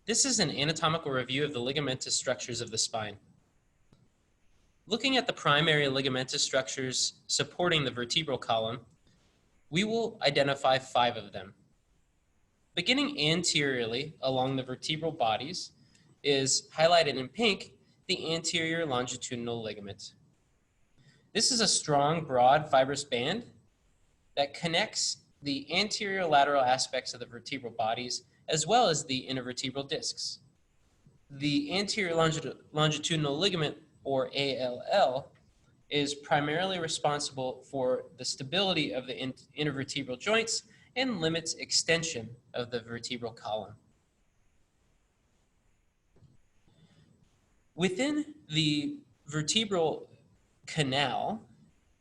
This is an anatomical review of the ligamentous structures of the spine. Looking at the primary ligamentous structures supporting the vertebral column, we will identify 5 of them. Beginning anteriorly along the vertebral bodies is highlighted in pink the anterior longitudinal ligament. This is a strong, broad, fibrous band that connects the anterior lateral aspects of the vertebral bodies as well as the intervertebral discs. The anterior longitudinal ligament, or ALL, is primarily responsible for the stability of the intervertebral joints and limits extension of the vertebral column. Within the vertebral canal,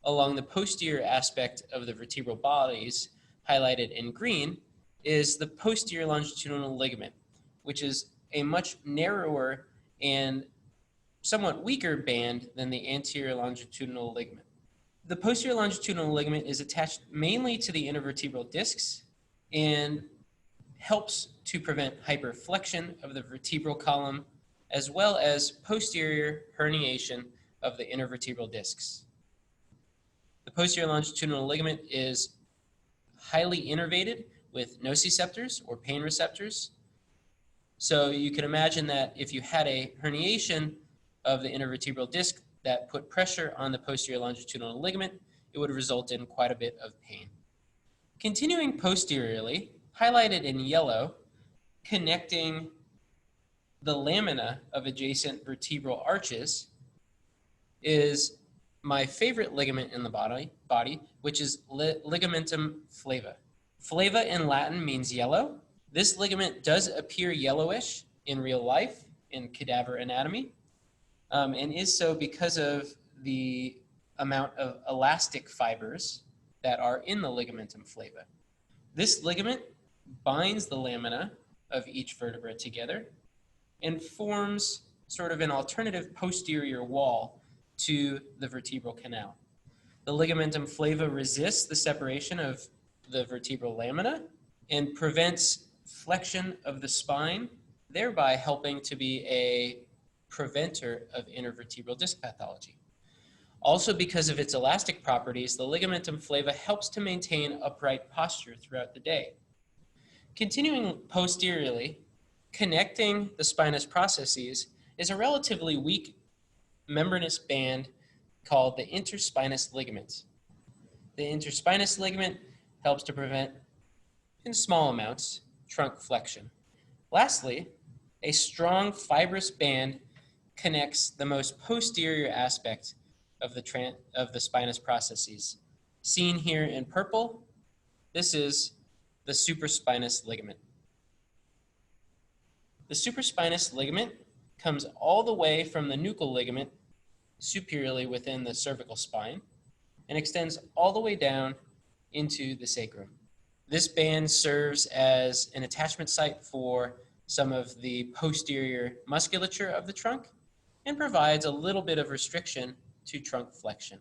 along the posterior aspect of the vertebral bodies, highlighted in green, is the posterior longitudinal ligament, which is a much narrower and somewhat weaker band than the anterior longitudinal ligament. The posterior longitudinal ligament is attached mainly to the intervertebral discs and helps to prevent hyperflexion of the vertebral column as well as posterior herniation of the intervertebral discs. The posterior longitudinal ligament is highly innervated with nociceptors or pain receptors. So you can imagine that if you had a herniation of the intervertebral disc that put pressure on the posterior longitudinal ligament, it would result in quite a bit of pain. Continuing posteriorly, highlighted in yellow, connecting the lamina of adjacent vertebral arches, is my favorite ligament in the body, which is ligamentum flava. Flava in Latin means yellow. This ligament does appear yellowish in real life in cadaver anatomy, and is so because of the amount of elastic fibers that are in the ligamentum flava. This ligament binds the lamina of each vertebra together and forms sort of an alternative posterior wall to the vertebral canal. The ligamentum flava resists the separation of the vertebral lamina and prevents flexion of the spine, thereby helping to be a preventer of intervertebral disc pathology. Also, because of its elastic properties, the ligamentum flava helps to maintain upright posture throughout the day. Continuing posteriorly, connecting the spinous processes is a relatively weak membranous band called the interspinous ligament. The interspinous ligament helps to prevent, in small amounts, trunk flexion. Lastly, a strong fibrous band connects the most posterior aspect of the spinous processes. Seen here in purple, this is the supraspinous ligament. The supraspinous ligament comes all the way from the nuchal ligament superiorly within the cervical spine and extends all the way down into the sacrum. This band serves as an attachment site for some of the posterior musculature of the trunk and provides a little bit of restriction to trunk flexion.